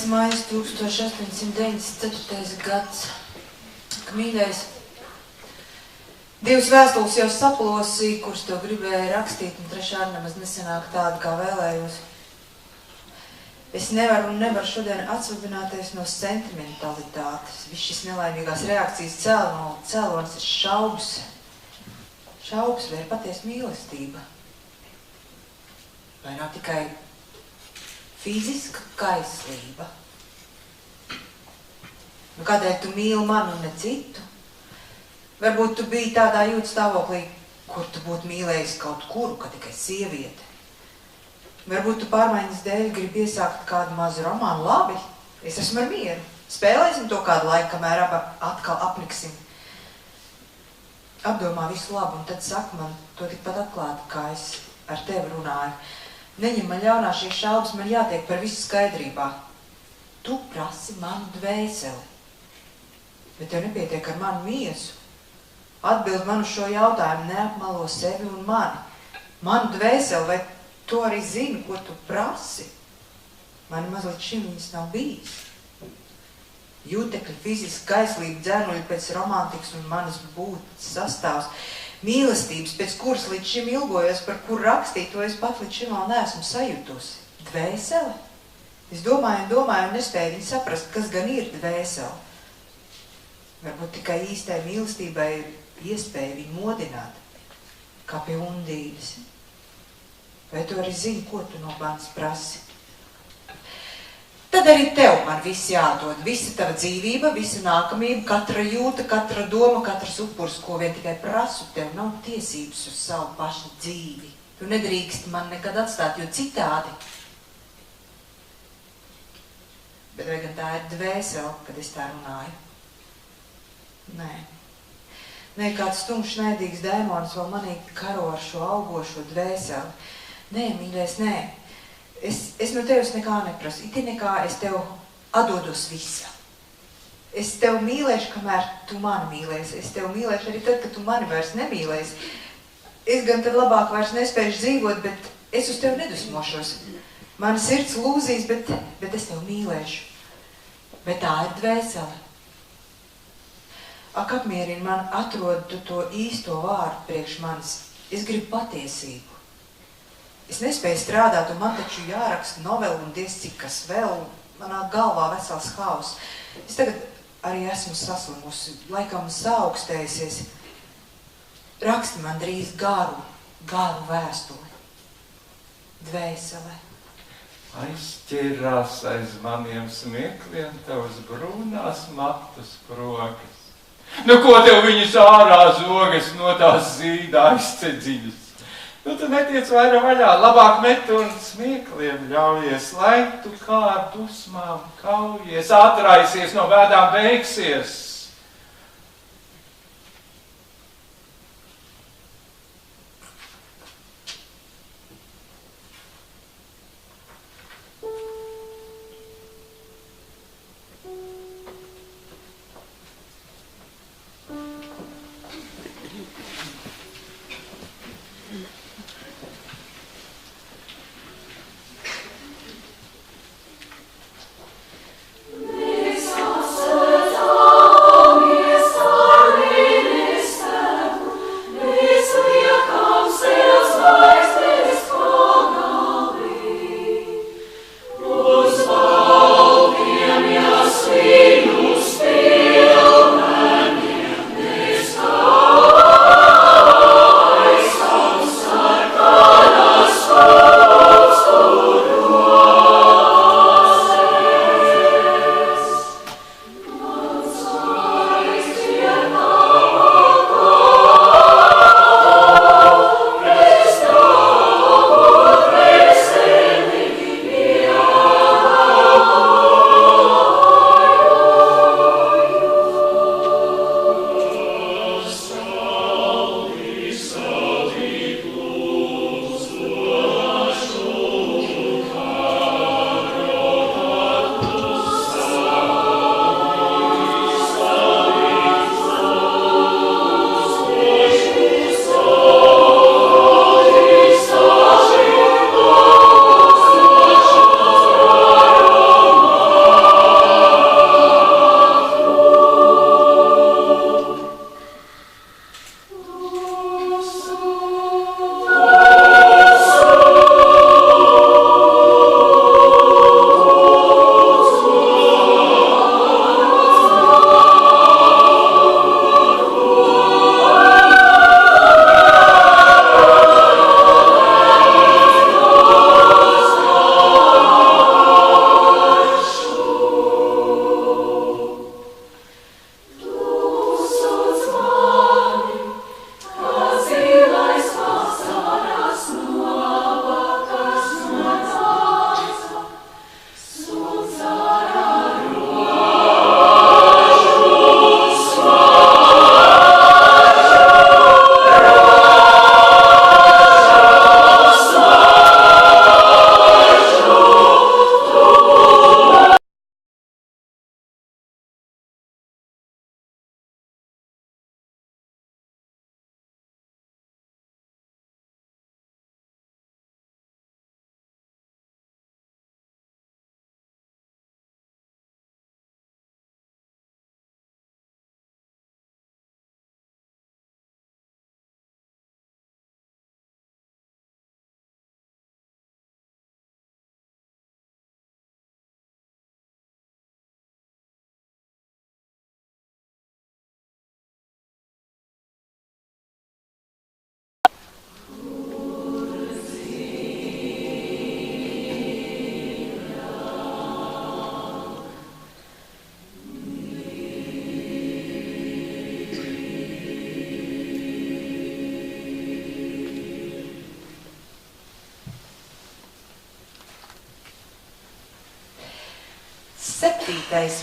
Maijs 1894. gads. Mīļais, divas vēstules jau saplosīja, kuras to gribēja rakstīt, un trešā nemaz nesanāk tāda, kā vēlējos. Es nevaru šodien atsvabināties no sentimentalitātes. Viss šis nelaimīgās reakcijas cēlonis ir šaubas. Šaubas vai ir patiesa mīlestība? Vai nav tikai fiziska kaislība? Nu, kādēļ tu mīli mani un ne citu? Varbūt tu biji tādā jūtas stāvoklī, kur tu būtu mīlējis kaut kuru, kā tikai sieviete. Varbūt tu pārmaiņas dēļ gribi iesākt kādu mazu romānu. Labi, es esmu ar mieru. Spēlēsim to kādu laiku, kamēr atkal apliksim. Apdomā visu labu un tad saka man to tikpat atklāti, kā es ar tevi runāju. Neņem man ļaunā šīs šaubas, man jātiek par visu skaidrībā. Tu prasi manu dvēseli, bet tev nepietiek ar manu miesu. Atbild man uz šo jautājumu, neapmalo sevi un mani. Manu dvēseli, vai tu arī zini, ko tu prasi? Man mazliet šim viņas nav bijis. Jūtekļi, fiziski, kaislība, dzernuļi pēc romantikas un manas būtnes sastāvs. Mīlestības, pēc kuras līdz šim ilgojos, par kuru rakstīt, to es pat līdz šim vēl neesmu sajutusi. Dvēsele? Es domāju un nespēju viņu saprast, kas gan ir dvēsele. Varbūt tikai īstai mīlestībai ir iespēja viņu modināt, kā pie undīnes. Vai tu arī zini, ko tu no manis prasi? Tad arī tev man viss jādod. Visa tava dzīvība, visa nākamība, katra jūta, katra doma, katrs upurs, ko vien tikai prasu, tev nav tiesības uz savu pašu dzīvi. Tu nedrīksti man nekad atstāt, jo citādi. Bet vai gan tā ir dvēsele, kad es tā runāju? Nē. Nē, kāds stumšs naidīgs dēmonis vēl manī karo ar šo augošo dvēseli. Nē, mīļais, nē. Es no tevis nekā neprasu. Iti nekā es tev atdodos visa. Es tev mīlēšu, kamēr tu mani mīlēsi. Es tev mīlēšu arī tad, kad tu mani vairs nemīlēsi. Es gan tad labāk vairs nespēšu dzīvot, bet es uz tevi nedusmošos. Mana sirds lūzīs, bet es tev mīlēšu. Bet tā ir dvēsele. Ak, apmierini man, atrod tu to īsto vārdu priekš manis. Es gribu patiesību. Es nespēju strādāt, un man taču jāraksta noveli un diez cik kas vēl, manā galvā vesels haus. Es tagad arī esmu saslimusi, laikam saaugstējusies. Raksti man drīz garu vēstuli. Dvēsele. Aizķērās aiz maniem smiekliem tavas brūnās matus krokas. Nu, ko tev viņas ārā zogas no tās zīda aizcedziļas? Nu, tu netiec vairāk vaļā, labāk met un smiekliem ļaujies, lai tu kā ar dusmām kaujies, atraisies no bēdām beigsies. This also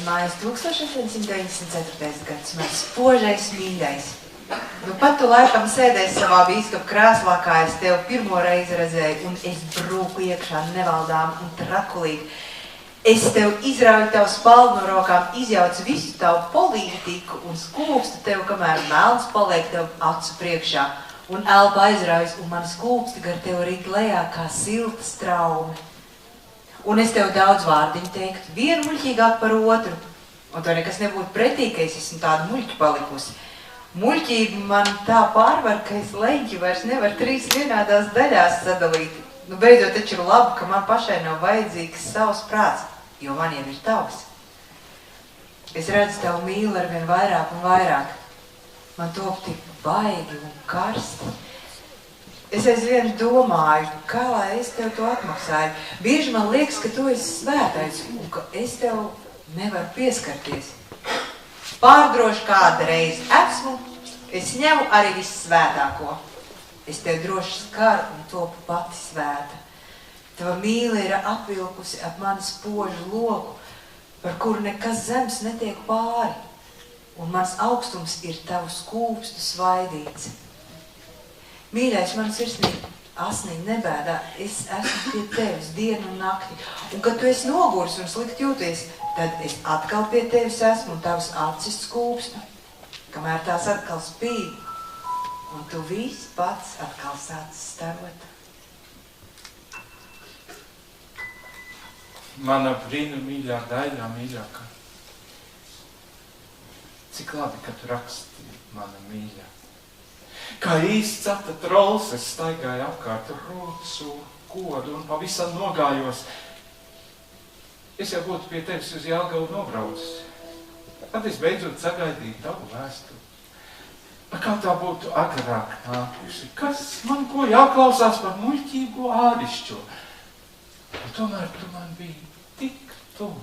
mājas 1894. gads, mans spožais mīļais. Nu, pat tu laikam sēdēs savā bīskapa krēslā, kā es tev pirmo reizi redzēju, un es brūku iekšā nevaldām un trakulīgi. Es tev izrauju tavu spalvu no rokām, izjaucu visu tavu politiku un skūpstu tev, kamēr melns paliek tev acu priekšā. Un elpa aizraujas, un man skūpsti gar tev rīt lejā kā silta straume. Un es tev daudz vārdiņu teiktu, vienu muļķīgāk par otru. Un to nekas nebūtu pretī, ka es esmu tāda muļķa palikusi. Muļķība man tā pārvar, ka es leņķi vairs nevaru 3 vienādās daļās sadalīt. Nu, beidzot taču ir labi, ka man pašai nav vajadzīgs savs prāts, jo man jau ir tavs. Es redzu tev mīlu arvien vairāk un vairāk. Man top tik baigi un karsti. Es aizvien domāju, kā lai es tev to atmaksāju. Bieži man liekas, ka tu esi svētais un ka es tev nevaru pieskarties. Pārdroši kādu reizi esmu, es ņemu arī vissvētāko. Es tev droši skaru un topu pati svēta. Tava mīle ir apvilkusi ap mani spožu loku, par kuru nekas zems netiek pāri. Un mans augstums ir tavu skūpstu svaidīts. Mīļais, man sirsnīgi asnīgi nebēdā, es esmu pie tevis dienu un nakti. Un kad tu esi nogurs un slikti jūties, tad es atkal pie tevis esmu un tavas acis skūpstu, kamēr tās atkal spīd. Un tu viss pats atkal sāc starot. Mana brīnu mīļā daļā, mīļākā. Cik labi, ka tu raksti, mana mīļā. Kā īsts ata trols, es staigāju apkārt rūcu, kodu un pavisam nogājos. Es jau būtu pie tevis uz Jelgavu nobraucis. Tad es beidzot sagaidīju tavu vēstuli. Kā tā būtu agrāk nākusi? Kas man ko jāklausās par muļķīgo ārišķo? Un tomēr tu man biji tik tuvu.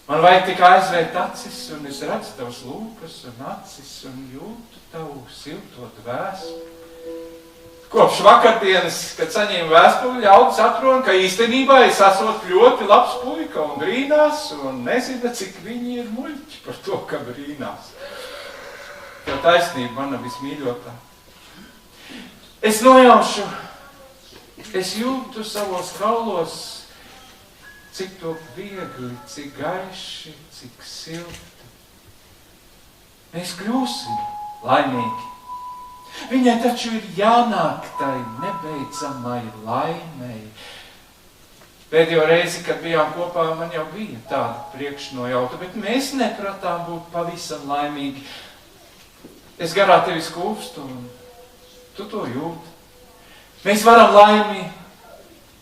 Man vajag tikai aizvērt acis, un es redzu tavas lūpas un acis, un jūtu tavu silto dvēsmu. Kopš vakardienas, kad saņēmu vēstuli, ļaudis atrod, ka īstenībā es esmu ļoti labs puika un brīnās, un nezina, cik viņi ir muļķi par to, ka brīnās. Jo taisnība mana vismīļotā. Es nojaušu, es jūtu savos kaulos, cik to viegli, cik gaiši, cik silti. Mēs kļūsim laimīgi. Viņai taču ir jānāk tai nebeidzamai laimei. Pēdējo reizi, kad bijām kopā, man jau bija tāda priekšnojauta, bet mēs nepratām būt pavisam laimīgi. Es garā tevi skūpstu, un tu to jūti. Mēs varam laimi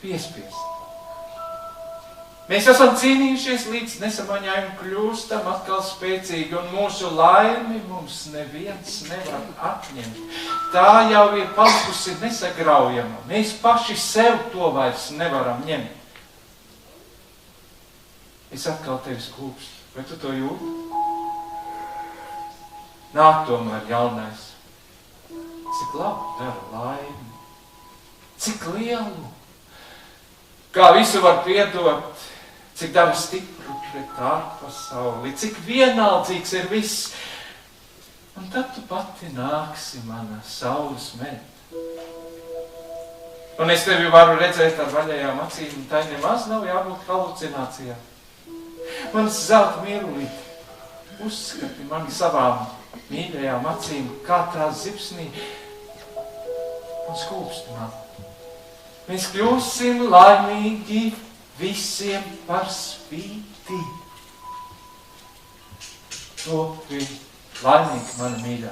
piespiest. Mēs esam cīnījušies līdz nesamaņājumi kļūstam atkal spēcīgi, un mūsu laimi mums neviens nevar atņemt. Tā jau ir palikusi nesagraujama. Mēs paši sev to vairs nevaram ņemt. Es atkal tevi skūpstu. Vai tu to jūti? Nāk tomēr jaunais. Cik labi dara laimi. Cik lielu. Kā visu var piedot. Cik dara stipru pret ārpasauli, cik vienaldzīgs ir viss. Un tad tu pati nāksi, mana saules mete. Un es tevi varu redzēt ar vaļajām acīm, un tai nemaz nav jābūt halucinācijā. Manas zelta mīlulīte, uzskati mani savām mīļajām acīm, kā tā zipsnī, un skūpsti man. Mēs kļūsim laimīgi, visiem par spīti. To bija laimīgi, mana mīļā.